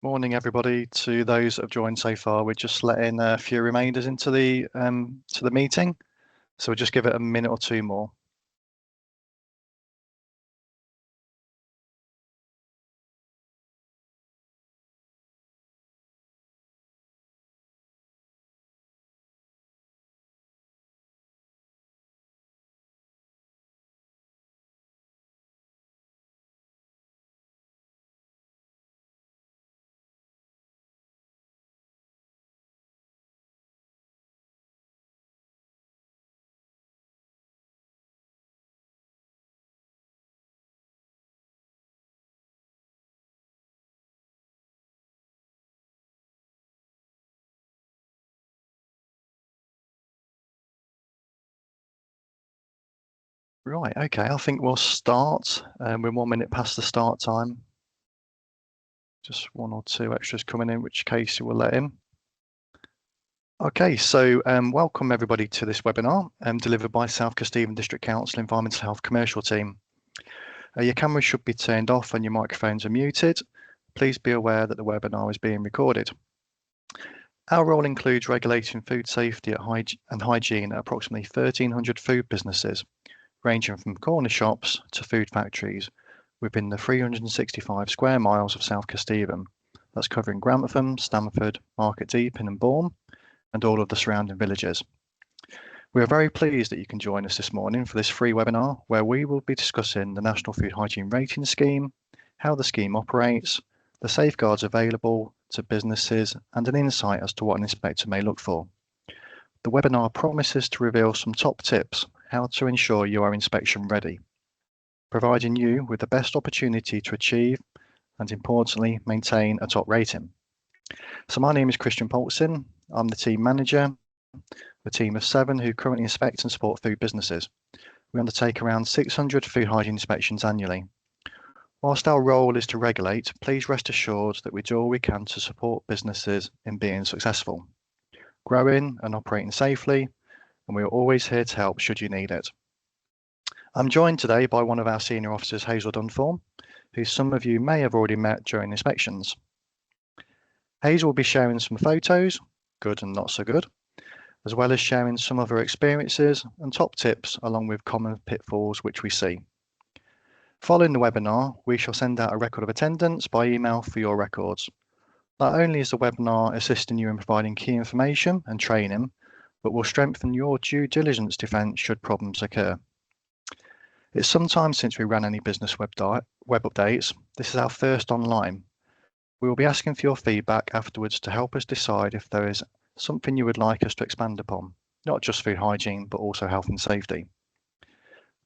Morning, everybody. To those that have joined so far, we're just letting a few reminders into the meeting, so we'll just give it a minute or two more. Right, okay, I think we'll start. We're 1 minute past the start time. Just one or two extras coming in, which case you will let in. Okay, so welcome everybody to this webinar delivered by South Kesteven District Council Environmental Health Commercial Team. Your cameras should be turned off and your microphones are muted. Please be aware that the webinar is being recorded. Our role includes regulating food safety and hygiene at approximately 1,300 food businesses, ranging from corner shops to food factories, within the 365 square miles of South Kesteven. That's covering Grantham, Stamford, Market Deeping and Bourne, and all of the surrounding villages. We are very pleased that you can join us this morning for this free webinar, where we will be discussing the National Food Hygiene Rating Scheme, how the scheme operates, the safeguards available to businesses, and an insight as to what an inspector may look for. The webinar promises to reveal some top tips how to ensure you are inspection ready, providing you with the best opportunity to achieve and importantly maintain a top rating. So my name is Christian Polson. I'm the team manager, a team of 7 who currently inspect and support food businesses. We undertake around 600 food hygiene inspections annually. Whilst our role is to regulate, please rest assured that we do all we can to support businesses in being successful, growing and operating safely, and we are always here to help should you need it. I'm joined today by one of our senior officers, Hazel Dunthorne, who some of you may have already met during inspections. Hazel will be sharing some photos, good and not so good, as well as sharing some of her experiences and top tips along with common pitfalls which we see. Following the webinar, we shall send out a record of attendance by email for your records. Not only is the webinar assisting you in providing key information and training, but will strengthen your due diligence defence should problems occur. It's some time since we ran any business web updates. This is our first online. We will be asking for your feedback afterwards to help us decide if there is something you would like us to expand upon, not just food hygiene, but also health and safety.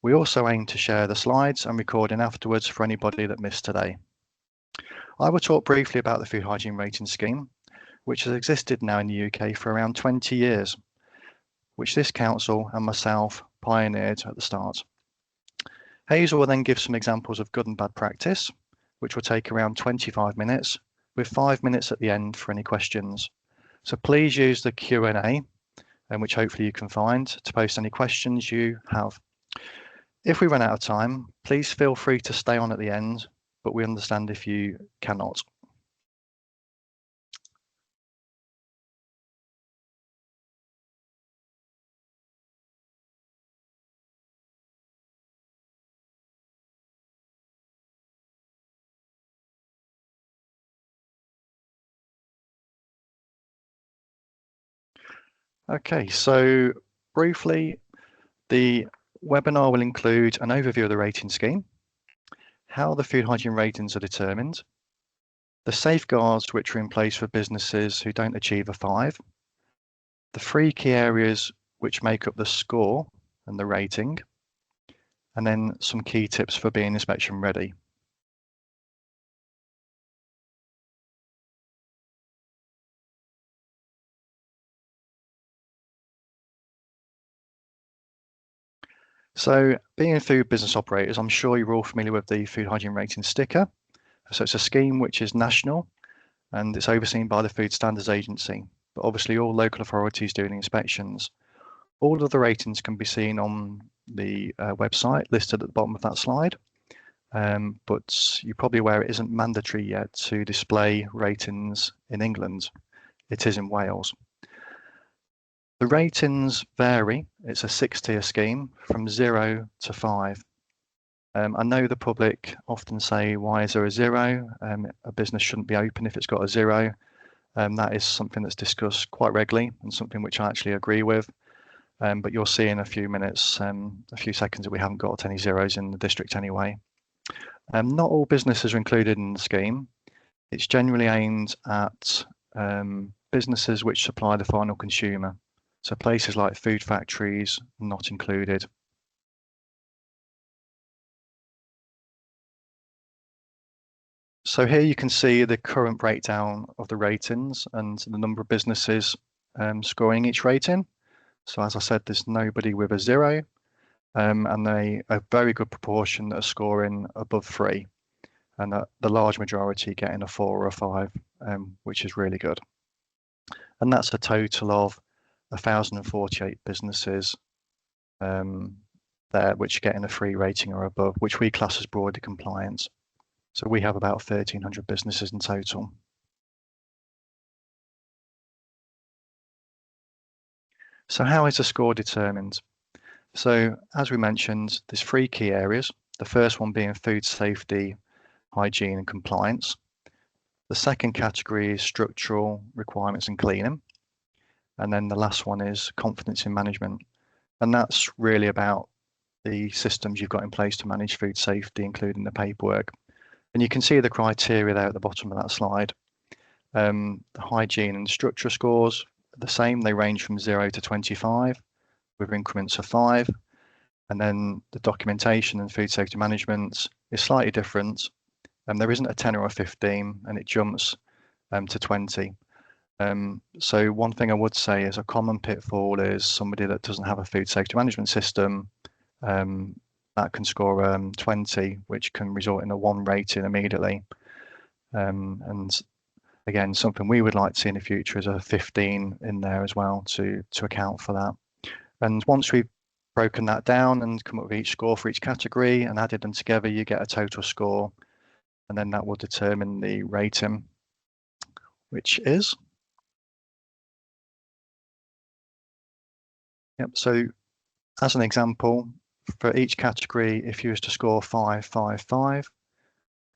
We also aim to share the slides and recording afterwards for anybody that missed today. I will talk briefly about the Food Hygiene Rating Scheme, which has existed now in the UK for around 20 years, which this council and myself pioneered at the start. Hazel will then give some examples of good and bad practice, which will take around 25 minutes, with 5 minutes at the end for any questions. So please use the Q&A, which hopefully you can find, to post any questions you have. If we run out of time, please feel free to stay on at the end, but we understand if you cannot. Okay, so briefly, the webinar will include an overview of the rating scheme, how the food hygiene ratings are determined, the safeguards which are in place for businesses who don't achieve a 5, the 3 key areas which make up the score and the rating, and then some key tips for being inspection ready. So being food business operators, I'm sure you're all familiar with the food hygiene rating sticker. So it's a scheme which is national and it's overseen by the Food Standards Agency, but obviously all local authorities doing inspections. All of the ratings can be seen on the website listed at the bottom of that slide. but you're probably aware it isn't mandatory yet to display ratings in England. It is in Wales. The ratings vary. It's a 6-tier scheme from 0 to 5. I know the public often say, why is there a 0? A business shouldn't be open if it's got a 0. That is something that's discussed quite regularly and something which I actually agree with. But you'll see in a few minutes, a few seconds, that we haven't got any zeros in the district anyway. Not all businesses are included in the scheme. It's generally aimed at businesses which supply the final consumer. So places like food factories, not included. So here you can see the current breakdown of the ratings and the number of businesses scoring each rating. So as I said, there's nobody with a 0, and a very good proportion that are scoring above 3, and the large majority getting a 4 or a 5, which is really good. And that's a total of 1,048 businesses there which are getting a 3 rating or above, which we class as broadly compliant. So we have about 1,300 businesses in total. So how is the score determined? So as we mentioned, there's 3 key areas. The first one being food safety, hygiene and compliance. The second category is structural requirements and cleaning. And then the last one is confidence in management. And that's really about the systems you've got in place to manage food safety, including the paperwork. And you can see the criteria there at the bottom of that slide. The hygiene and structure scores are the same. They range from 0 to 25 with increments of 5. And then the documentation and food safety management is slightly different. There isn't a 10 or a 15, and it jumps to 20. So one thing I would say is a common pitfall is somebody that doesn't have a food safety management system that can score 20, which can result in a 1 rating immediately. And again, something we would like to see in the future is a 15 in there as well to account for that. And once we've broken that down and come up with each score for each category and added them together, you get a total score, and then that will determine the rating, which is. Yep. So as an example, for each category, if you was to score 5, 5, 5,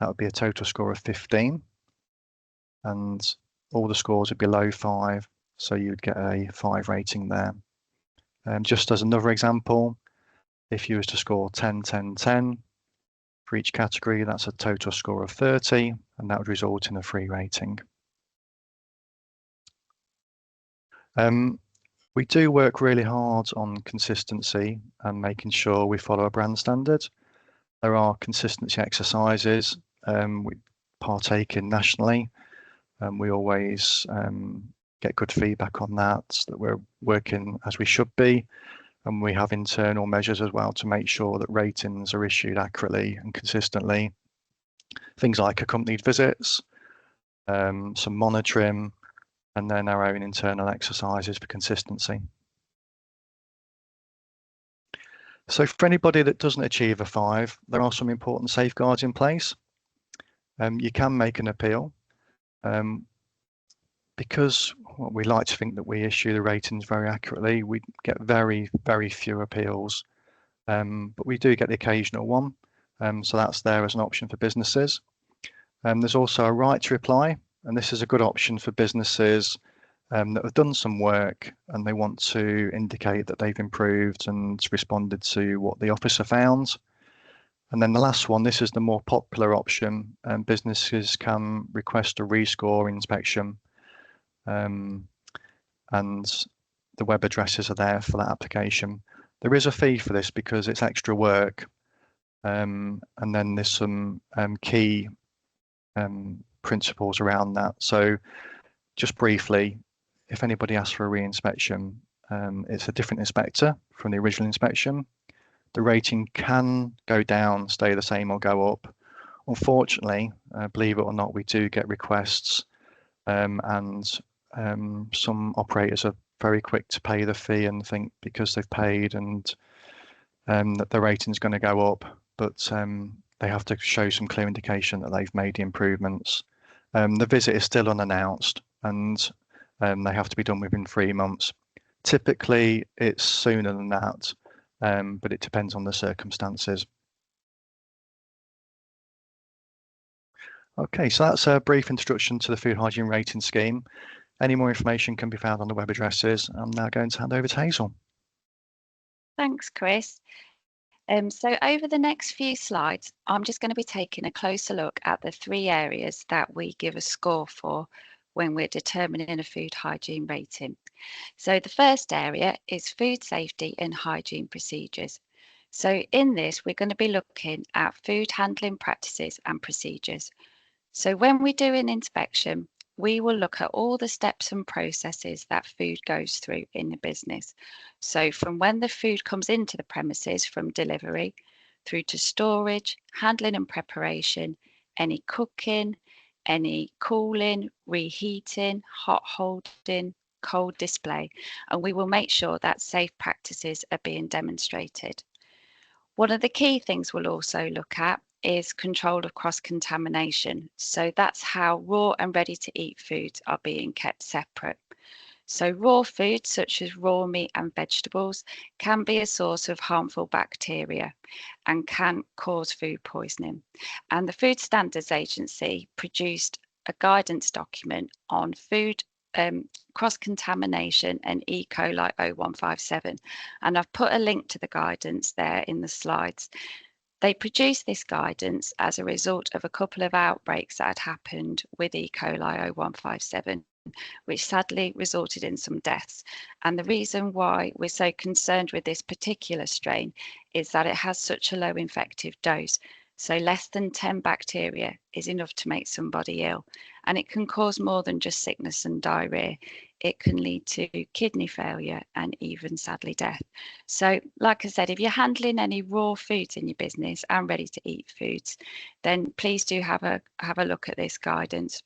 that would be a total score of 15. And all the scores are below 5, so you'd get a 5 rating there. Just as another example, if you was to score 10, 10, 10 for each category, that's a total score of 30, and that would result in a 3 rating. We do work really hard on consistency and making sure we follow a brand standard. There are consistency exercises we partake in nationally, and we always get good feedback on that we're working as we should be. And we have internal measures as well to make sure that ratings are issued accurately and consistently. Things like accompanied visits, some monitoring, and then our own internal exercises for consistency. So for anybody that doesn't achieve a 5, there are some important safeguards in place. You can make an appeal. Because we like to think that we issue the ratings very accurately, we get very, very few appeals, but we do get the occasional one. So that's there as an option for businesses. There's also a right to reply, and this is a good option for businesses that have done some work and they want to indicate that they've improved and responded to what the officer found. And then the last one, this is the more popular option, businesses can request a rescore inspection. And the web addresses are there for that application. There is a fee for this because it's extra work, and then there's some key principles around that. So just briefly, if anybody asks for a re-inspection, it's a different inspector from the original inspection. The rating can go down, stay the same, or go up. Unfortunately, believe it or not, we do get requests, and some operators are very quick to pay the fee and think because they've paid and that the rating is going to go up. But they have to show some clear indication that they've made the improvements. The visit is still unannounced, and they have to be done within 3 months. Typically, it's sooner than that, but it depends on the circumstances. Okay, so that's a brief introduction to the food hygiene rating scheme. Any more information can be found on the web addresses. I'm now going to hand over to Hazel. Thanks, Chris. So over the next few slides, I'm just going to be taking a closer look at the 3 areas that we give a score for when we're determining a food hygiene rating. So the first area is food safety and hygiene procedures. So in this, we're going to be looking at food handling practices and procedures. So when we do an inspection, we will look at all the steps and processes that food goes through in the business. So from when the food comes into the premises from delivery through to storage, handling and preparation, any cooking, any cooling, reheating, hot holding, cold display, and we will make sure that safe practices are being demonstrated. One of the key things we'll also look at is control of cross-contamination. So that's how raw and ready-to-eat foods are being kept separate. So raw foods such as raw meat and vegetables can be a source of harmful bacteria and can cause food poisoning. And the Food Standards Agency produced a guidance document on food cross-contamination and E. coli 0157. And I've put a link to the guidance there in the slides. They produced this guidance as a result of a couple of outbreaks that had happened with E. coli 0157, which sadly resulted in some deaths. And the reason why we're so concerned with this particular strain is that it has such a low infective dose. So less than 10 bacteria is enough to make somebody ill. And it can cause more than just sickness and diarrhea. It can lead to kidney failure and even sadly death. So like I said, if you're handling any raw foods in your business and ready to eat foods, then please do have a look at this guidance.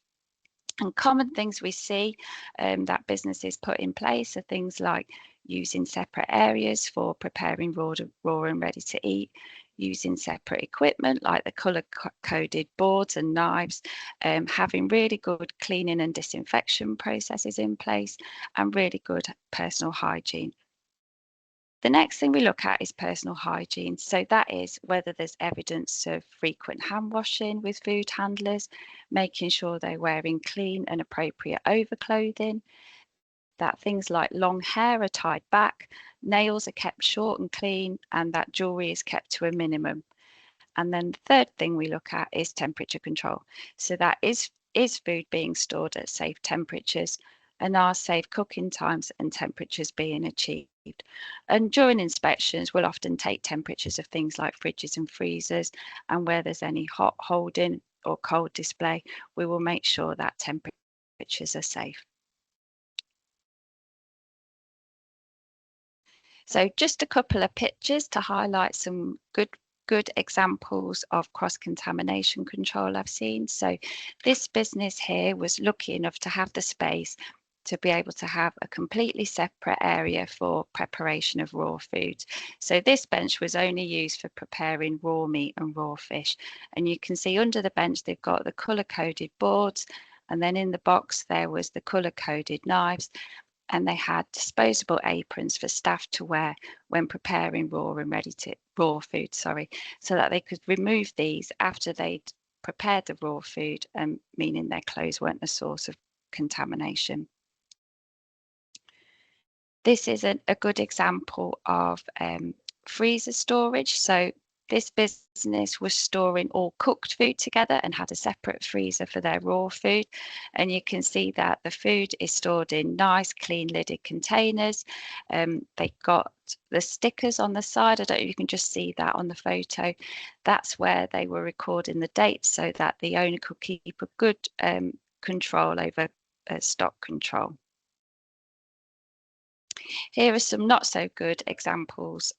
And common things we see that businesses put in place are things like using separate areas for preparing raw and ready to eat, using separate equipment like the colour-coded boards and knives, having really good cleaning and disinfection processes in place, and really good personal hygiene. The next thing we look at is personal hygiene. So that is whether there's evidence of frequent hand washing with food handlers, making sure they're wearing clean and appropriate overclothing, that things like long hair are tied back, nails are kept short and clean, and that jewellery is kept to a minimum. And then the third thing we look at is temperature control. So that is food being stored at safe temperatures, and are safe cooking times and temperatures being achieved. And during inspections, we'll often take temperatures of things like fridges and freezers, and where there's any hot holding or cold display, we will make sure that temperatures are safe. So just a couple of pictures to highlight some good examples of cross-contamination control I've seen. So this business here was lucky enough to have the space to be able to have a completely separate area for preparation of raw foods. So this bench was only used for preparing raw meat and raw fish. And you can see under the bench, they've got the colour-coded boards, and then in the box, there was the colour-coded knives, and they had disposable aprons for staff to wear when preparing raw food, so that they could remove these after they'd prepared the raw food, meaning their clothes weren't a source of contamination. This is a good example of freezer storage. So this business was storing all cooked food together and had a separate freezer for their raw food. And you can see that the food is stored in nice, clean lidded containers. They got the stickers on the side. I don't know if you can just see that on the photo. That's where they were recording the dates so that the owner could keep a good control over stock control. Here are some not so good examples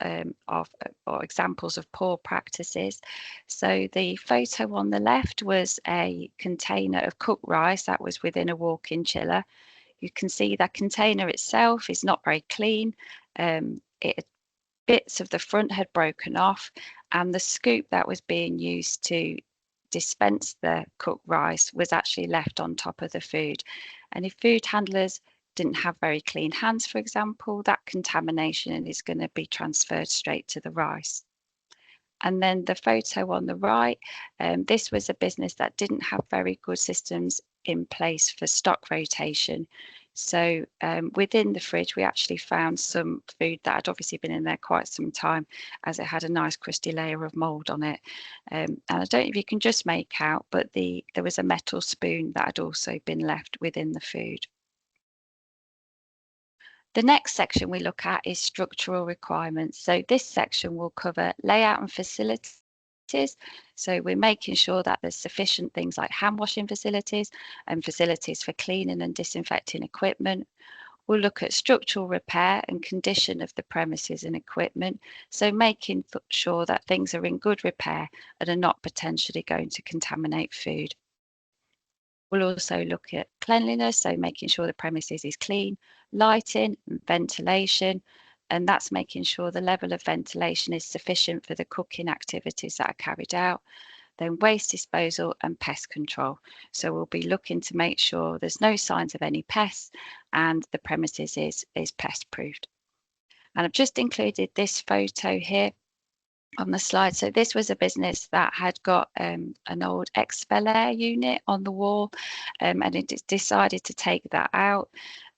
examples of poor practices. So the photo on the left was a container of cooked rice that was within a walk-in chiller. You can see that container itself is not very clean. It bits of the front had broken off, and the scoop that was being used to dispense the cooked rice was actually left on top of the food. And if food handlers didn't have very clean hands, for example, that contamination is going to be transferred straight to the rice. And then the photo on the right, this was a business that didn't have very good systems in place for stock rotation. So within the fridge, we actually found some food that had obviously been in there quite some time, as it had a nice crusty layer of mold on it. And I don't know if you can just make out, but there was a metal spoon that had also been left within the food. The next section we look at is structural requirements. So this section will cover layout and facilities. So we're making sure that there's sufficient things like hand washing facilities and facilities for cleaning and disinfecting equipment. We'll look at structural repair and condition of the premises and equipment. So making sure that things are in good repair and are not potentially going to contaminate food. We'll also look at cleanliness, so making sure the premises is clean, lighting and ventilation, and that's making sure the level of ventilation is sufficient for the cooking activities that are carried out. Then waste disposal and pest control. So we'll be looking to make sure there's no signs of any pests and the premises is pest proofed. And I've just included this photo here on the slide. So this was a business that had got an old Expel unit on the wall, and it decided to take that out.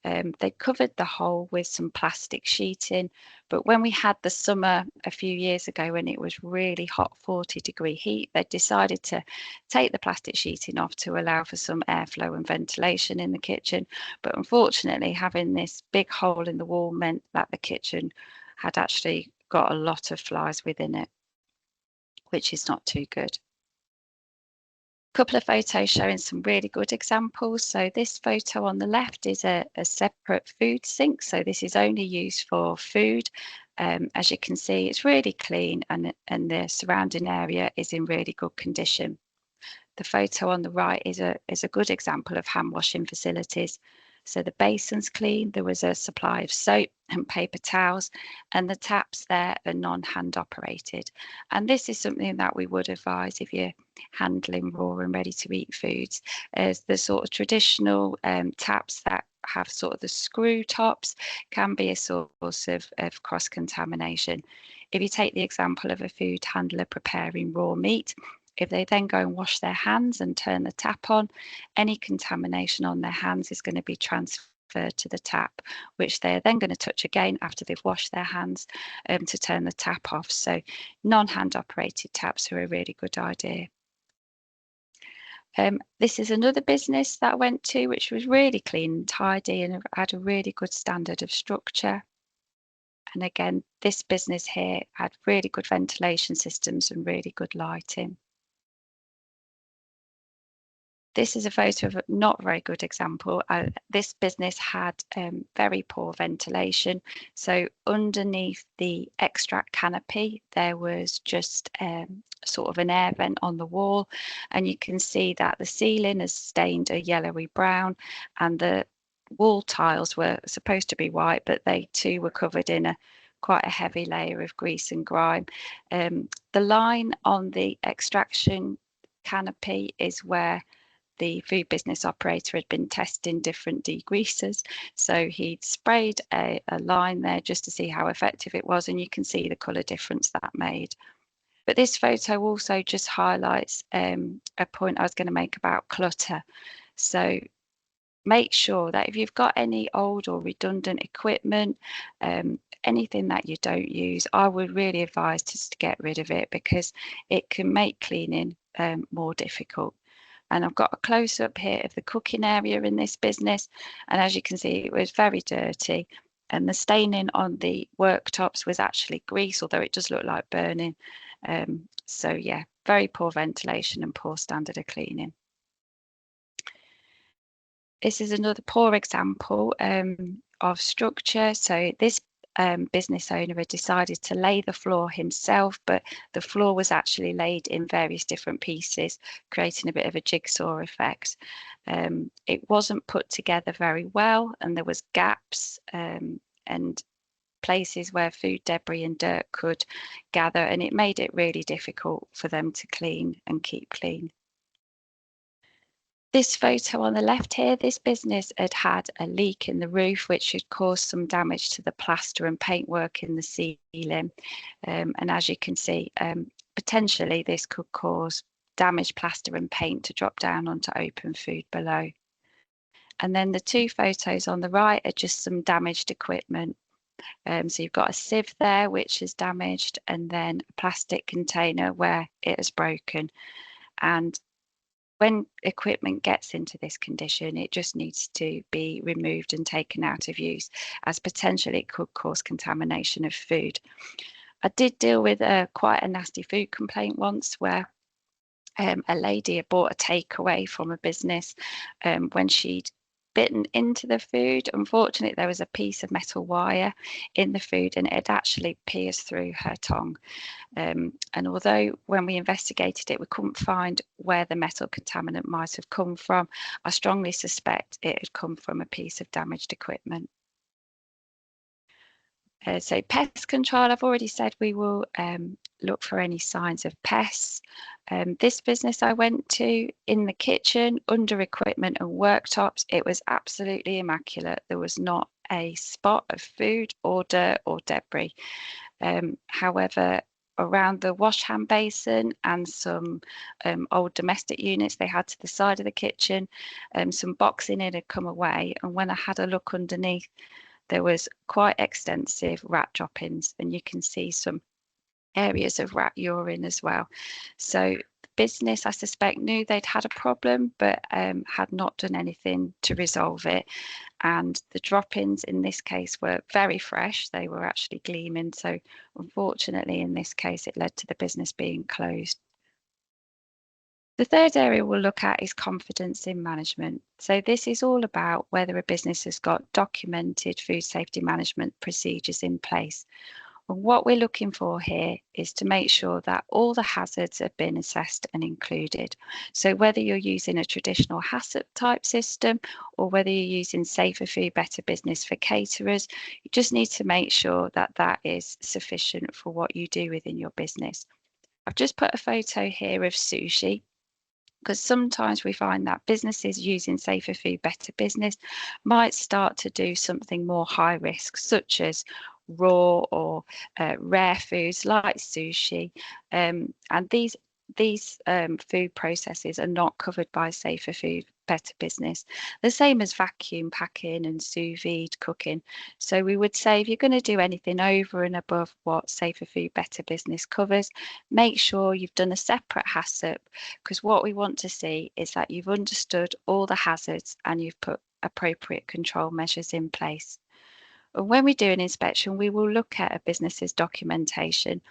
They covered the hole with some plastic sheeting, but when we had the summer a few years ago when it was really hot 40-degree heat, they decided to take the plastic sheeting off to allow for some airflow and ventilation in the kitchen. But unfortunately, having this big hole in the wall meant that the kitchen had actually got a lot of flies within it, which is not too good. Couple of photos showing some really good examples. So this photo on the left is a separate food sink. So this is only used for food. As you can see, it's really clean and the surrounding area is in really good condition. The photo on the right is a good example of hand washing facilities. So the basin's clean, there was a supply of soap and paper towels, and the taps there are non-hand operated. And this is something that we would advise if you're handling raw and ready to eat foods, as the sort of traditional taps that have sort of the screw tops can be a source of cross-contamination. If you take the example of a food handler preparing raw meat, if they then go and wash their hands and turn the tap on, any contamination on their hands is going to be transferred to the tap, which they're then going to touch again after they've washed their hands to turn the tap off. So non-hand operated taps are a really good idea. This is another business that I went to, which was really clean and tidy and had a really good standard of structure. And again, this business here had really good ventilation systems and really good lighting. This is a photo of a not very good example. This business had very poor ventilation. So underneath the extract canopy, there was just sort of an air vent on the wall. And you can see that the ceiling is stained a yellowy brown and the wall tiles were supposed to be white, but they too were covered in quite a heavy layer of grease and grime. The line on the extraction canopy is where the food business operator had been testing different degreasers. So he'd sprayed a line there just to see how effective it was, and you can see the colour difference that made. But this photo also just highlights a point I was going to make about clutter. So make sure that if you've got any old or redundant equipment, anything that you don't use, I would really advise just to get rid of it, because it can make cleaning more difficult. And I've got a close up here of the cooking area in this business. And as you can see, it was very dirty. And the staining on the worktops was actually grease, although it does look like burning. So yeah, very poor ventilation and poor standard of cleaning. This is another poor example of structure. So this business owner had decided to lay the floor himself, but the floor was actually laid in various different pieces, creating a bit of a jigsaw effect. It wasn't put together very well, and there was gaps and places where food debris and dirt could gather, and it made it really difficult for them to clean and keep clean. This photo on the left here, this business had had a leak in the roof, which had caused some damage to the plaster and paintwork in the ceiling. And as you can see, potentially this could cause damaged plaster and paint to drop down onto open food below. And then the two photos on the right are just some damaged equipment. So you've got a sieve there, which is damaged, and then a plastic container where it has broken. And when equipment gets into this condition, it just needs to be removed and taken out of use, as potentially it could cause contamination of food. I did deal with quite a nasty food complaint once where a lady had bought a takeaway from a business. When she'd bitten into the food, unfortunately, there was a piece of metal wire in the food and it had actually pierced through her tongue. And although when we investigated it, we couldn't find where the metal contaminant might have come from, I strongly suspect it had come from a piece of damaged equipment. So pest control, I've already said we will look for any signs of pests. This business I went to, in the kitchen, under equipment and worktops, it was absolutely immaculate. There was not a spot of food or dirt or debris. However, around the wash hand basin and some old domestic units they had to the side of the kitchen, some boxing in had come away, and when I had a look underneath, there was quite extensive rat droppings, and you can see some areas of rat urine as well. So the business, I suspect, knew they'd had a problem, but had not done anything to resolve it. And the drop-ins in this case were very fresh. They were actually gleaming. So unfortunately, in this case, it led to the business being closed. The third area we'll look at is confidence in management. So this is all about whether a business has got documented food safety management procedures in place. And what we're looking for here is to make sure that all the hazards have been assessed and included. So whether you're using a traditional HACCP type system or whether you're using Safer Food, Better Business for caterers, you just need to make sure that that is sufficient for what you do within your business. I've just put a photo here of sushi, because sometimes we find that businesses using Safer Food, Better Business might start to do something more high risk, such as raw or rare foods like sushi. And these food processes are not covered by Safer Food, Better Business, the same as vacuum packing and sous vide cooking. So we would say if you're going to do anything over and above what Safer Food, Better Business covers, make sure you've done a separate HACCP, because what we want to see is that you've understood all the hazards and you've put appropriate control measures in place. And when we do an inspection, we will look at a business's documentation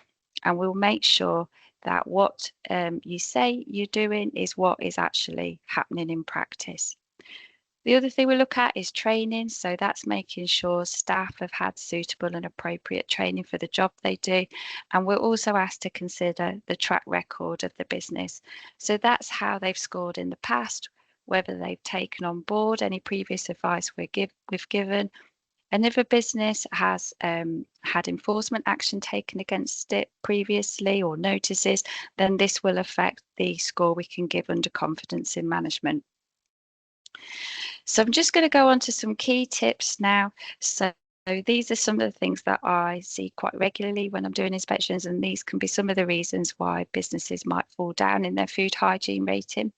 and we'll make sure that what you say you're doing is what is actually happening in practice. The other thing we look at is training. So that's making sure staff have had suitable and appropriate training for the job they do. And we're also asked to consider the track record of the business. So that's how they've scored in the past, whether they've taken on board any previous advice we've given. And if a business has had enforcement action taken against it previously or notices, then this will affect the score we can give under confidence in management. So I'm just going to go on to some key tips now. So these are some of the things that I see quite regularly when I'm doing inspections, and these can be some of the reasons why businesses might fall down in their food hygiene rating.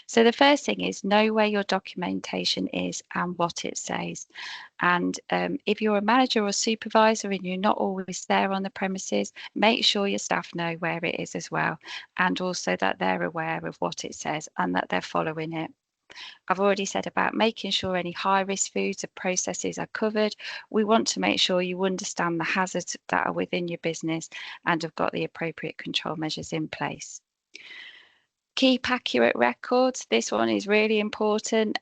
So the first thing is know where your documentation is and what it says. And if you're a manager or supervisor and you're not always there on the premises, make sure your staff know where it is as well, and also that they're aware of what it says and that they're following it. I've already said about making sure any high-risk foods or processes are covered. We want to make sure you understand the hazards that are within your business and have got the appropriate control measures in place. Keep accurate records. This one is really important.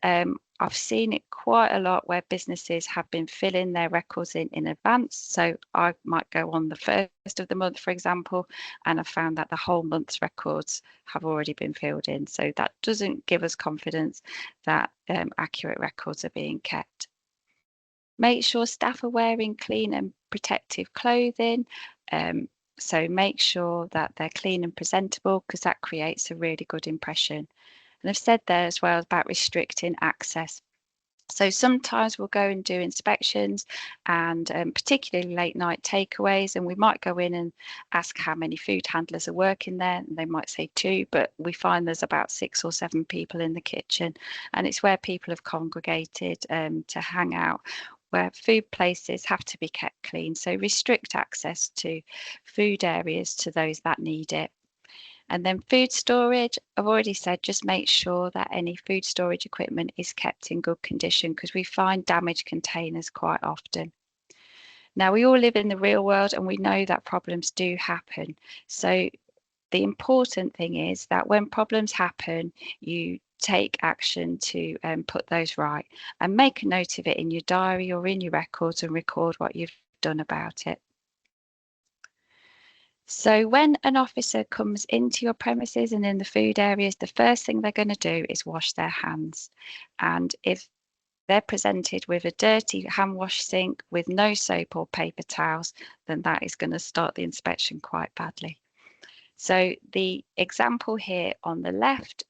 I've seen it quite a lot where businesses have been filling their records in advance. So I might go on the first of the month, for example, and I've found that the whole month's records have already been filled in. So that doesn't give us confidence that accurate records are being kept. Make sure staff are wearing clean and protective clothing. So make sure that they're clean and presentable, because that creates a really good impression. And I've said there as well about restricting access. So sometimes we'll go and do inspections, and particularly late night takeaways, and we might go in and ask how many food handlers are working there, and they might say 2, but we find there's about 6 or 7 people in the kitchen, and it's where people have congregated to hang out, where food places have to be kept clean. So restrict access to food areas to those that need it. And then food storage, I've already said, just make sure that any food storage equipment is kept in good condition, because we find damaged containers quite often. Now, we all live in the real world and we know that problems do happen. So the important thing is that when problems happen, you take action to put those right, and make a note of it in your diary or in your records and record what you've done about it. So when an officer comes into your premises and in the food areas, the first thing they're going to do is wash their hands. And if they're presented with a dirty hand wash sink with no soap or paper towels, then that is going to start the inspection quite badly. So the example here on the left,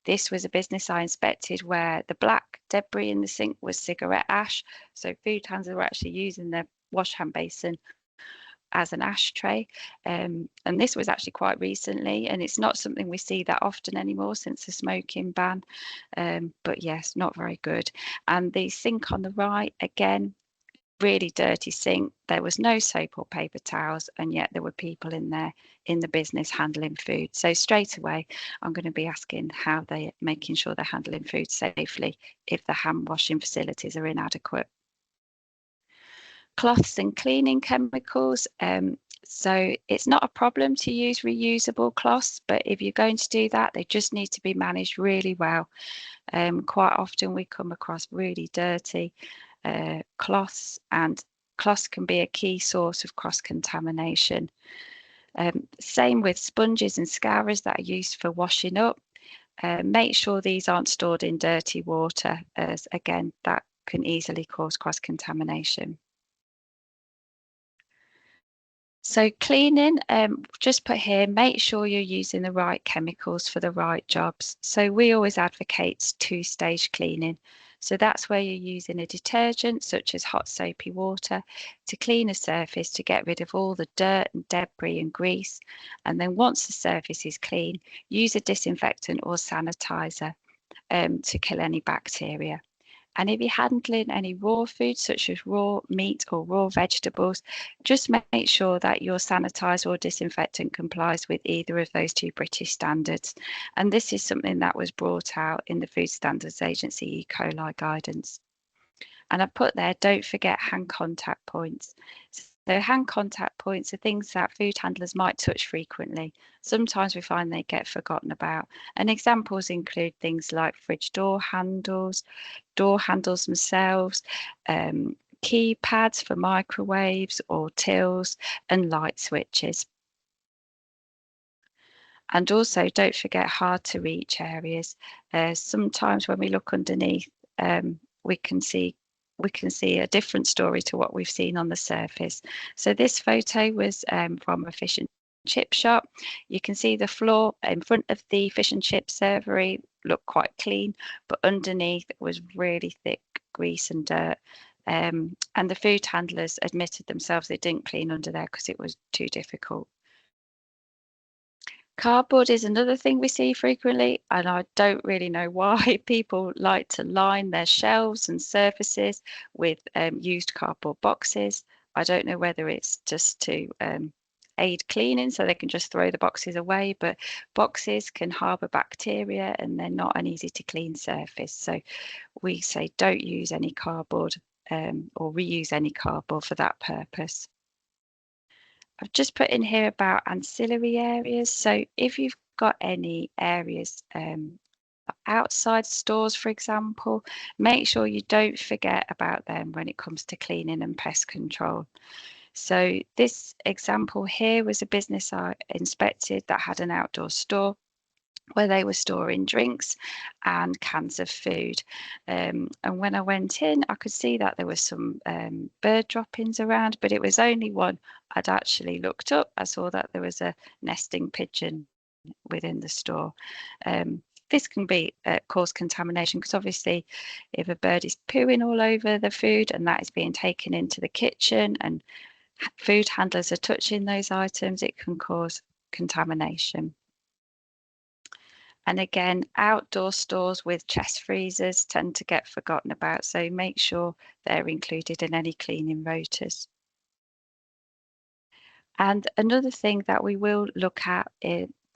this was a business I inspected where the black debris in the sink was cigarette ash. So food handlers were actually using their wash hand basin as an ashtray, and this was actually quite recently, and it's not something we see that often anymore since the smoking ban, but yes, not very good. And the sink on the right, again, really dirty sink. There was no soap or paper towels, and yet there were people in there in the business handling food. So straight away I'm going to be asking how they're making sure they're handling food safely if the hand washing facilities are inadequate. Cloths and cleaning chemicals. So it's not a problem to use reusable cloths, but if you're going to do that, they just need to be managed really well. Quite often we come across really dirty cloths, and cloths can be a key source of cross-contamination. Same with sponges and scourers that are used for washing up. Make sure these aren't stored in dirty water, as again, that can easily cause cross-contamination. So cleaning, just put here, make sure you're using the right chemicals for the right jobs. So we always advocate 2-stage cleaning. So that's where you're using a detergent such as hot soapy water to clean a surface to get rid of all the dirt and debris and grease. And then once the surface is clean, use a disinfectant or sanitizer to kill any bacteria. And if you're handling any raw foods, such as raw meat or raw vegetables, just make sure that your sanitizer or disinfectant complies with either of those 2 British standards. And this is something that was brought out in the Food Standards Agency E. coli guidance. And I put there, don't forget hand contact points. So hand contact points are things that food handlers might touch frequently. Sometimes we find they get forgotten about. And examples include things like fridge door handles themselves, keypads for microwaves or tills, and light switches. And also don't forget hard to reach areas. Sometimes when we look underneath, we can see a different story to what we've seen on the surface. So this photo was from a fish and chip shop. You can see the floor in front of the fish and chip servery looked quite clean, but underneath it was really thick grease and dirt. And the food handlers admitted themselves they didn't clean under there because it was too difficult. Cardboard is another thing we see frequently, and I don't really know why people like to line their shelves and surfaces with used cardboard boxes. I don't know whether it's just to aid cleaning so they can just throw the boxes away, but boxes can harbour bacteria and they're not an easy to clean surface. So we say don't use any cardboard or reuse any cardboard for that purpose. I've just put in here about ancillary areas. So if you've got any areas outside stores, for example, make sure you don't forget about them when it comes to cleaning and pest control. So this example here was a business I inspected that had an outdoor store where they were storing drinks and cans of food. And when I went in, I could see that there were some bird droppings around, but it was only one. I'd actually looked up. I saw that there was a nesting pigeon within the store. This can be cause contamination because obviously if a bird is pooing all over the food and that is being taken into the kitchen and food handlers are touching those items, it can cause contamination. And again, outdoor stores with chest freezers tend to get forgotten about, so make sure they're included in any cleaning rotas. And another thing that we will look at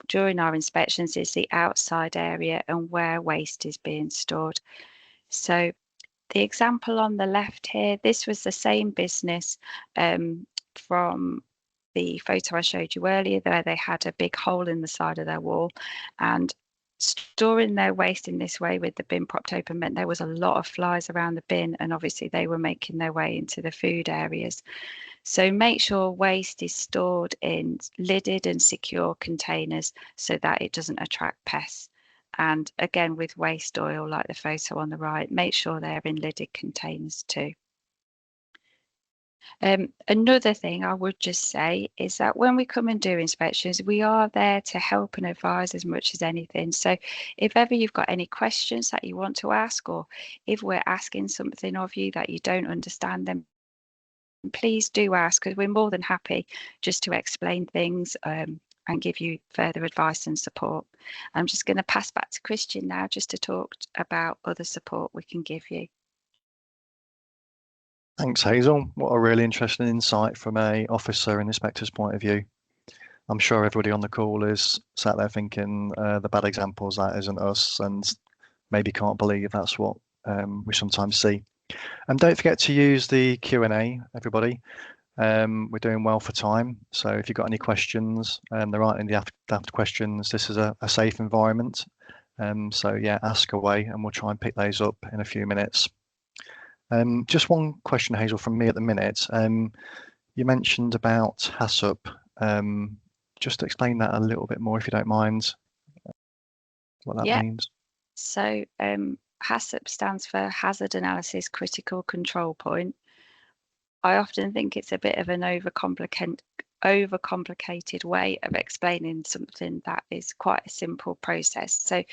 during our inspections is the outside area and where waste is being stored. So the example on the left here, this was the same business from the photo I showed you earlier, where they had a big hole in the side of their wall, and storing their waste in this way with the bin propped open meant there was a lot of flies around the bin, and obviously they were making their way into the food areas. So make sure waste is stored in lidded and secure containers so that it doesn't attract pests. And again, with waste oil, like the photo on the right, make sure they're in lidded containers too. Another thing I would just say is that when we come and do inspections, we are there to help and advise as much as anything. So if ever you've got any questions that you want to ask, or if we're asking something of you that you don't understand, then please do ask, because we're more than happy just to explain things and give you further advice and support. I'm just going to pass back to Christian now just to talk about other support we can give you. Thanks, Hazel. What a really interesting insight from a officer and inspector's point of view. I'm sure everybody on the call is sat there thinking the bad examples, that isn't us, and maybe can't believe that's what we sometimes see. And don't forget to use the Q&A, everybody. We're doing well for time, so if you've got any questions, there aren't any daft questions. This is a safe environment, so yeah, ask away, and we'll try and pick those up in a few minutes. Just one question, Hazel, from me at the minute. You mentioned about HACCP. Just explain that a little bit more, if you don't mind, what that means. So HACCP stands for Hazard Analysis Critical Control Point. I often think it's a bit of an overcomplicated way of explaining something that is quite a simple process. So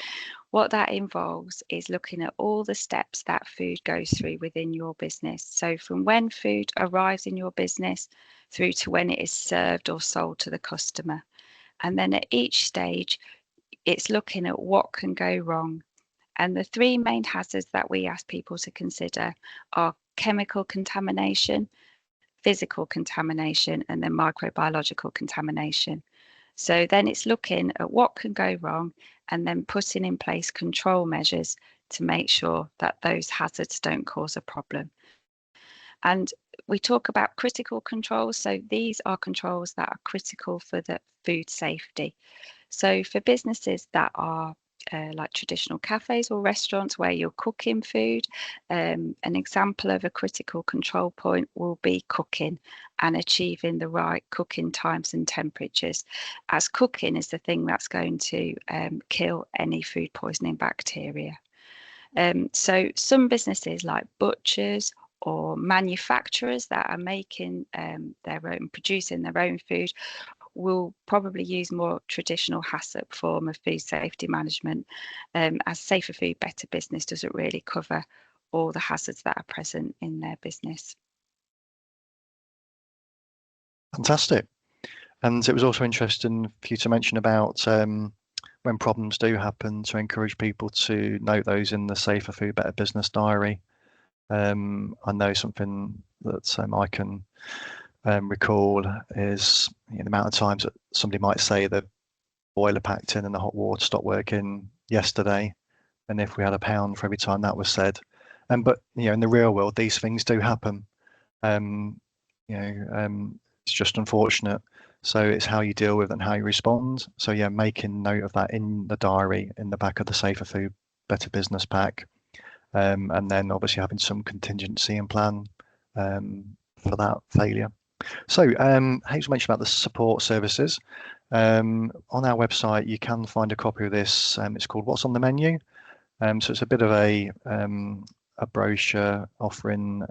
what that involves is looking at all the steps that food goes through within your business. So from when food arrives in your business through to when it is served or sold to the customer. And then at each stage, it's looking at what can go wrong. And the three main hazards that we ask people to consider are chemical contamination, physical contamination, and then microbiological contamination. So then it's looking at what can go wrong and then putting in place control measures to make sure that those hazards don't cause a problem. And we talk about critical controls. So these are controls that are critical for the food safety. So for businesses that are like traditional cafes or restaurants where you're cooking food, an example of a critical control point will be cooking and achieving the right cooking times and temperatures, as cooking is the thing that's going to kill any food poisoning bacteria. So some businesses like butchers or manufacturers that are making producing their own food will probably use more traditional HACCP form of food safety management, as Safer Food, Better Business doesn't really cover all the hazards that are present in their business. Fantastic. And it was also interesting for you to mention about when problems do happen, to encourage people to note those in the Safer Food, Better Business diary. I know something that I can recall is the amount of times that somebody might say the boiler packed in and the hot water stopped working yesterday, and if we had £1 for every time that was said. But in the real world, these things do happen. It's just unfortunate. So it's how you deal with it and how you respond. So yeah, making note of that in the diary, in the back of the Safer Food, Better Business pack, and then obviously having some contingency and plan for that failure. So, Hazel mentioned about the support services. On our website, you can find a copy of this. It's called What's on the Menu. So it's a bit of a brochure offering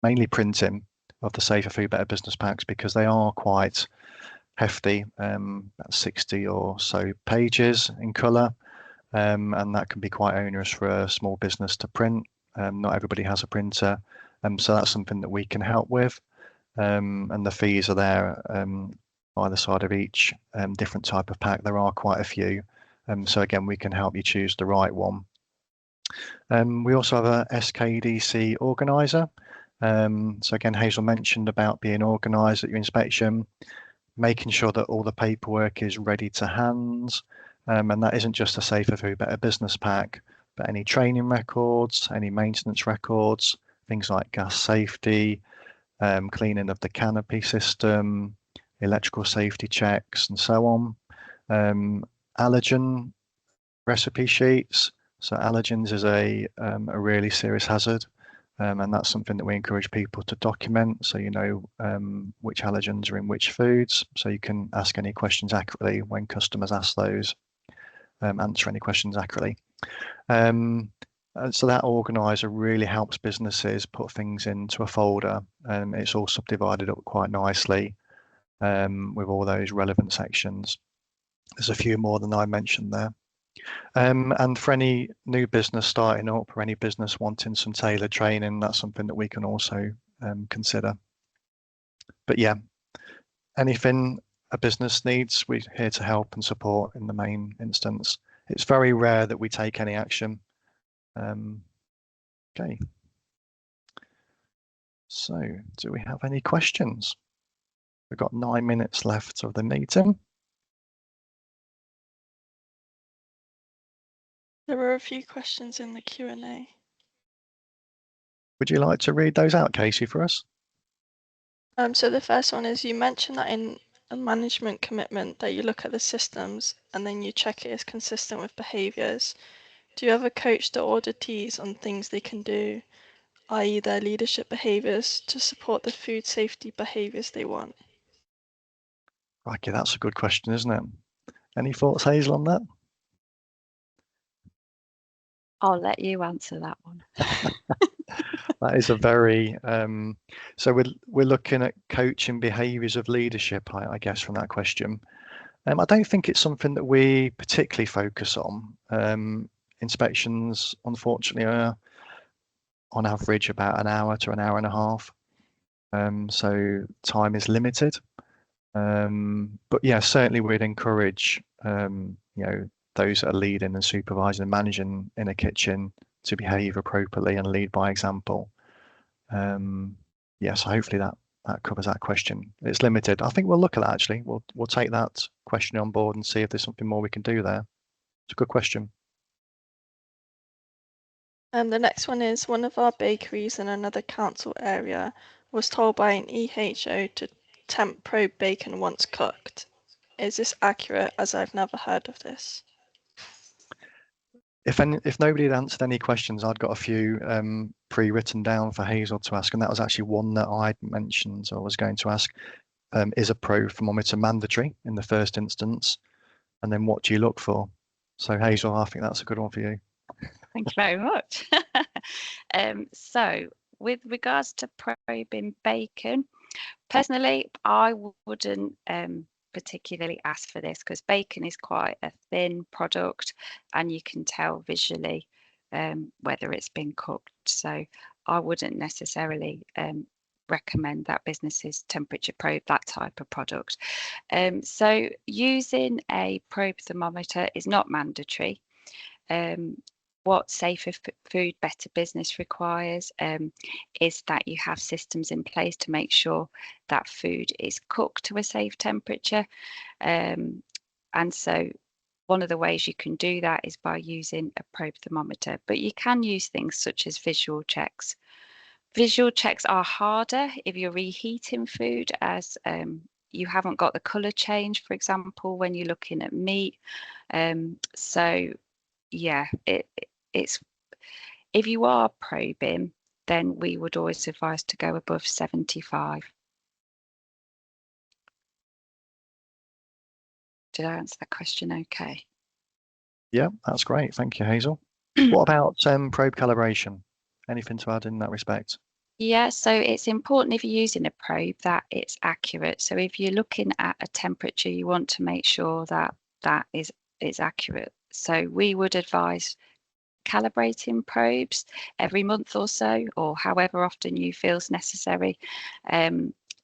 mainly printing of the Safer Food, Better Business packs because they are quite hefty, about 60 or so pages in colour, and that can be quite onerous for a small business to print. Not everybody has a printer, so that's something that we can help with. And the fees are there either side of each different type of pack. There are quite a few. So again, we can help you choose the right one. We also have a SKDC organizer. So again, Hazel mentioned about being organised at your inspection, making sure that all the paperwork is ready to hand. And that isn't just a Safer Food, Better Business pack, but any training records, any maintenance records, things like gas safety, cleaning of the canopy system, electrical safety checks, and so on. Allergen recipe sheets. So allergens is a really serious hazard, and that's something that we encourage people to document. So you know which allergens are in which foods, so you can ask any questions accurately when customers ask those, answer any questions accurately. So that organizer really helps businesses put things into a folder, and it's all subdivided up quite nicely with all those relevant sections. There's a few more than I mentioned there. And for any new business starting up or any business wanting some tailored training, that's something that we can also consider. But yeah, anything a business needs, we're here to help and support in the main instance. It's very rare that we take any action. Okay. So do we have any questions? We've got 9 minutes left of the meeting. There were a few questions in the Q&A. Would you like to read those out, Casey, for us? So the first one is, you mentioned that in a management commitment that you look at the systems and then you check it is consistent with behaviours. Do you ever coach the auditees on things they can do, i.e. their leadership behaviours, to support the food safety behaviours they want? Okay, that's a good question, isn't it? Any thoughts, Hazel, on that? I'll let you answer that one. That is a very so we're looking at coaching behaviours of leadership, I guess, from that question. I don't think it's something that we particularly focus on. Inspections, unfortunately, are on average about an hour to an hour and a half. So time is limited. But yeah, certainly we'd encourage those that are leading and supervising and managing in a kitchen to behave appropriately and lead by example. Yeah, so hopefully that covers that question. It's limited. I think we'll look at that actually. We'll take that question on board and see if there's something more we can do there. It's a good question. And the next one is, one of our bakeries in another council area was told by an EHO to temp probe bacon once cooked. Is this accurate, as I've never heard of this? If nobody had answered any questions, I'd got a few pre-written down for Hazel to ask, and that was actually one that I'd mentioned. So I was going to ask, is a probe thermometer mandatory in the first instance? And then what do you look for? So Hazel, I think that's a good one for you. Thank you very much. So with regards to probing bacon, personally, I wouldn't particularly ask for this because bacon is quite a thin product and you can tell visually whether it's been cooked. So I wouldn't necessarily recommend that businesses temperature probe that type of product. So using a probe thermometer is not mandatory. What Safer Food, Better Business requires is that you have systems in place to make sure that food is cooked to a safe temperature. And so one of the ways you can do that is by using a probe thermometer, but you can use things such as visual checks. Visual checks are harder if you're reheating food, as you haven't got the colour change, for example, when you're looking at meat. So yeah, it's if you are probing, then we would always advise to go above 75. Did I answer that question okay? Yeah, that's great. Thank you, Hazel. What about probe calibration? Anything to add in that respect? Yeah, so it's important if you're using a probe that it's accurate. So if you're looking at a temperature, you want to make sure that that is accurate. So we would advise calibrating probes every month or so, or however often you feel is necessary,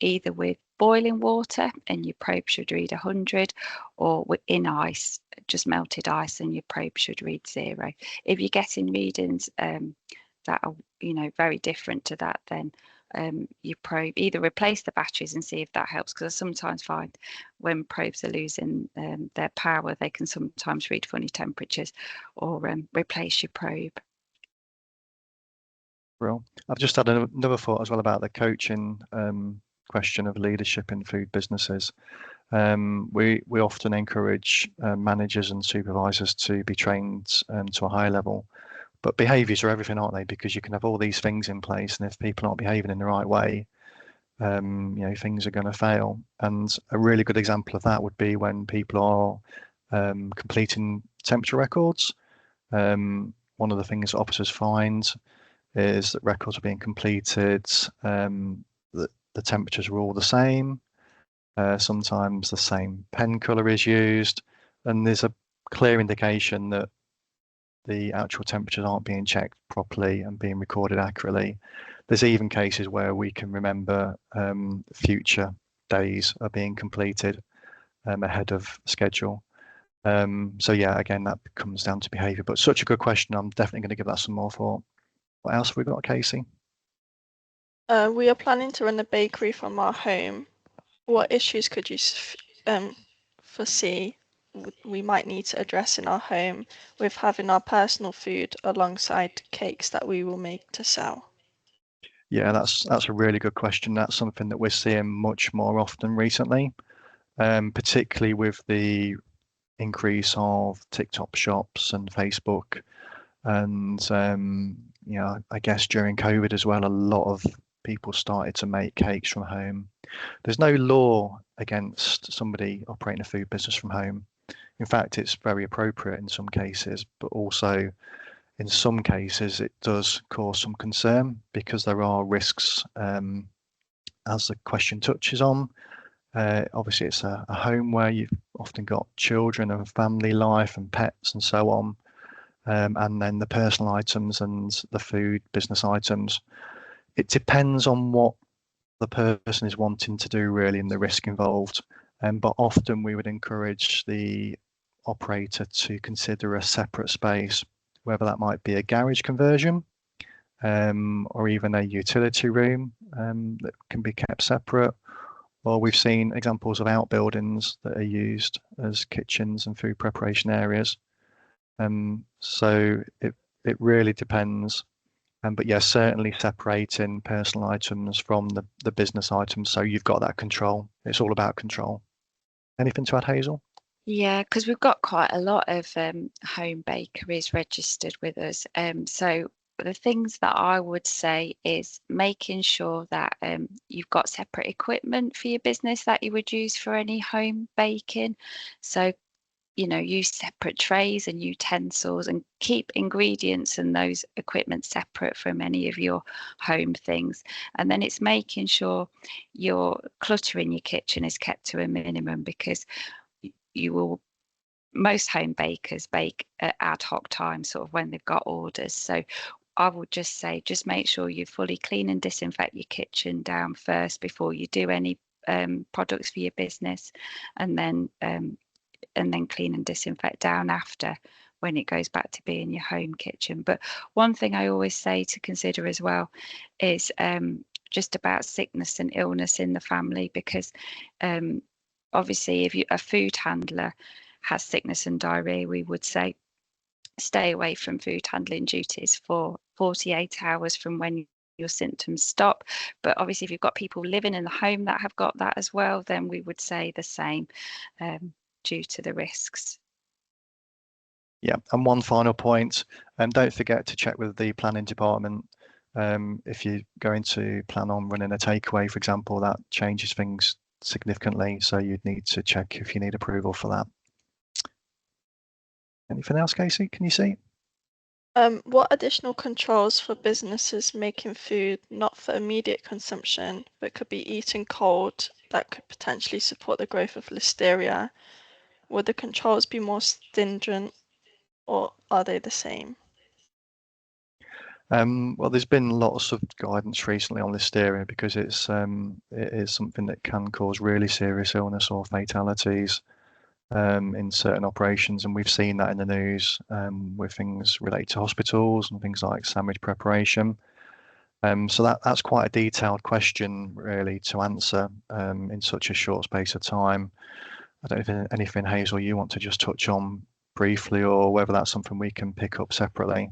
either with boiling water and your probe should read 100, or in ice, just melted ice, and your probe should read 0. If you're getting readings that are, very different to that, then you probe, either replace the batteries and see if that helps, because I sometimes find when probes are losing their power, they can sometimes read funny temperatures, or replace your probe. Well, I've just had another thought as well about the coaching question of leadership in food businesses. We often encourage managers and supervisors to be trained to a high level, but behaviours are everything, aren't they? Because you can have all these things in place, and if people aren't behaving in the right way, things are going to fail. And a really good example of that would be when people are completing temperature records. One of the things officers find is that records are being completed, that the temperatures are all the same. Sometimes the same pen color is used, and there's a clear indication that the actual temperatures aren't being checked properly and being recorded accurately. There's even cases where we can remember future days are being completed ahead of schedule. So yeah, again, that comes down to behaviour, but such a good question. I'm definitely going to give that some more thought. What else have we got, Casey? We are planning to run a bakery from our home. What issues could you foresee we might need to address in our home with having our personal food alongside cakes that we will make to sell? Yeah, that's a really good question. That's something that we're seeing much more often recently, particularly with the increase of TikTok shops and Facebook. And I guess during COVID as well, a lot of people started to make cakes from home. There's no law against somebody operating a food business from home. In fact, it's very appropriate in some cases, but also in some cases it does cause some concern because there are risks, as the question touches on. Obviously, it's a home where you've often got children and family life and pets and so on. And then the personal items and the food business items. It depends on what the person is wanting to do really and the risk involved. But often we would encourage the operator to consider a separate space, whether that might be a garage conversion or even a utility room that can be kept separate. Or we've seen examples of outbuildings that are used as kitchens and food preparation areas. So it really depends. But yes, certainly separating personal items from the business items, so you've got that control. It's all about control. Anything to add, Hazel? Yeah, because we've got quite a lot of home bakeries registered with us. So the things that I would say is making sure that you've got separate equipment for your business that you would use for any home baking. So use separate trays and utensils, and keep ingredients and those equipment separate from any of your home things. And then it's making sure your clutter in your kitchen is kept to a minimum, because most home bakers bake at ad hoc times, sort of when they've got orders. So I would just say, just make sure you fully clean and disinfect your kitchen down first before you do any products for your business, and then clean and disinfect down after, when it goes back to being your home kitchen. But one thing I always say to consider as well is just about sickness and illness in the family, because obviously if a food handler has sickness and diarrhea, we would say stay away from food handling duties for 48 hours from when your symptoms stop. But obviously if you've got people living in the home that have got that as well, then we would say the same, due to the risks. Yeah, and one final point, don't forget to check with the planning department. If you're going to plan on running a takeaway, for example, that changes things significantly, so you'd need to check if you need approval for that. Anything else, Casey? Can you see? What additional controls for businesses making food not for immediate consumption, but could be eaten cold that could potentially support the growth of listeria? Would the controls be more stringent or are they the same? Well, there's been lots of guidance recently on listeria because it is something that can cause really serious illness or fatalities in certain operations, and we've seen that in the news with things related to hospitals and things like sandwich preparation. So that's quite a detailed question really to answer in such a short space of time. I don't know if anything, Hazel, you want to just touch on briefly, or whether that's something we can pick up separately.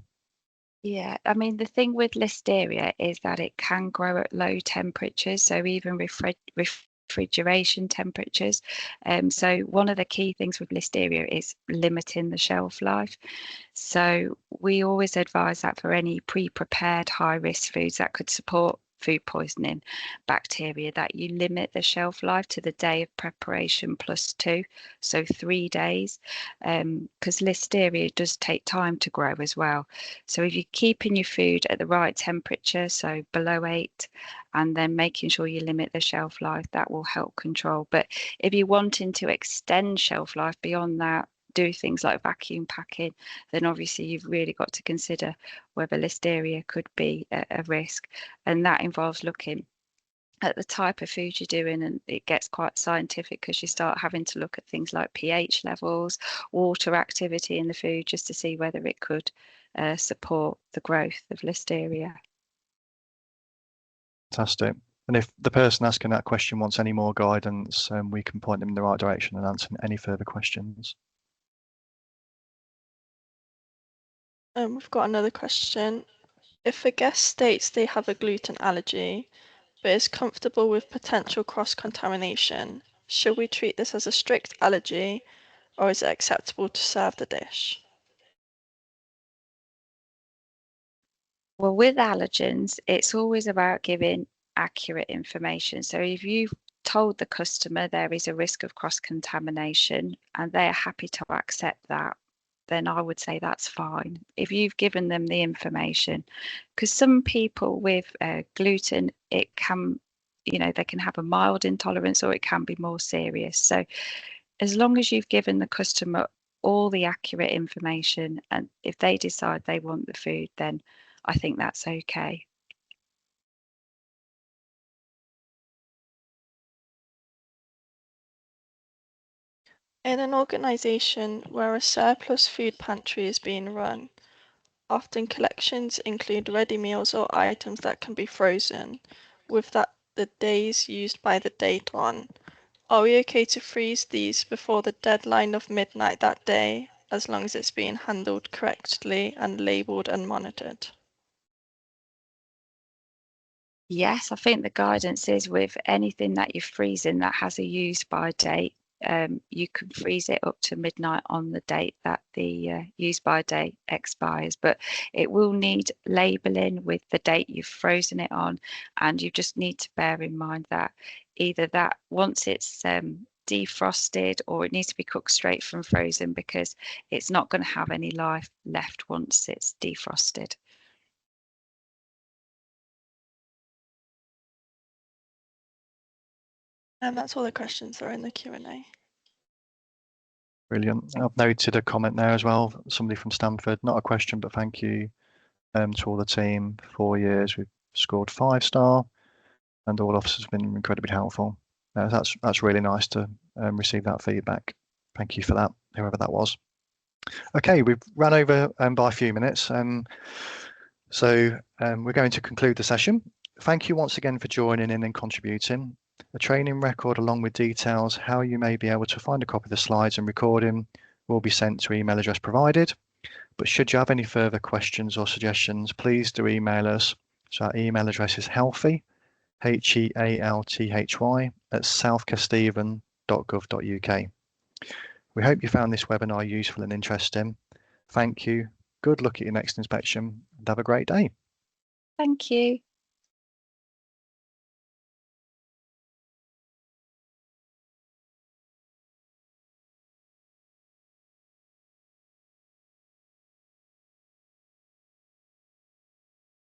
Yeah, I mean, the thing with listeria is that it can grow at low temperatures, so even refrigeration temperatures. So one of the key things with listeria is limiting the shelf life. So we always advise that for any pre-prepared high-risk foods that could support food poisoning bacteria, that you limit the shelf life to the day of preparation +2, so 3 days, because listeria does take time to grow as well. So if you're keeping your food at the right temperature, so below 8, and then making sure you limit the shelf life, that will help control. But if you're wanting to extend shelf life beyond that, do things like vacuum packing, then obviously you've really got to consider whether listeria could be a risk. And that involves looking at the type of food you're doing, and it gets quite scientific because you start having to look at things like pH levels, water activity in the food, just to see whether it could support the growth of listeria. Fantastic. And if the person asking that question wants any more guidance, we can point them in the right direction and answer any further questions. We've got another question. If a guest states they have a gluten allergy, but is comfortable with potential cross-contamination, should we treat this as a strict allergy, or is it acceptable to serve the dish? Well, with allergens, it's always about giving accurate information. So if you've told the customer there is a risk of cross-contamination and they're happy to accept that, then I would say that's fine. If you've given them the information, because some people with gluten, it can, they can have a mild intolerance or it can be more serious. So as long as you've given the customer all the accurate information, and if they decide they want the food, then I think that's okay. In an organization where a surplus food pantry is being run, often collections include ready meals or items that can be frozen, with the days used by the date on. Are we okay to freeze these before the deadline of midnight that day, as long as it's being handled correctly and labeled and monitored? Yes, I think the guidance is with anything that you're freezing that has a use by date, you can freeze it up to midnight on the date that the use by date expires, but it will need labelling with the date you've frozen it on, and you just need to bear in mind that either that once it's defrosted, or it needs to be cooked straight from frozen, because it's not going to have any life left once it's defrosted. And that's all the questions that are in the Q&A. Brilliant. I've noted a comment there as well. Somebody from Stanford, not a question, but thank you to all the team. 4 years, we've scored 5-star, and all officers have been incredibly helpful. That's really nice to receive that feedback. Thank you for that, whoever that was. Okay, we've run over by a few minutes, so we're going to conclude the session. Thank you once again for joining in and contributing. A training record along with details how you may be able to find a copy of the slides and recording will be sent to email address provided. But should you have any further questions or suggestions, please do email us. So our email address is healthy, HEALTHY, at southkesteven.gov.uk. We hope you found this webinar useful and interesting. Thank you. Good luck at your next inspection and have a great day. Thank you.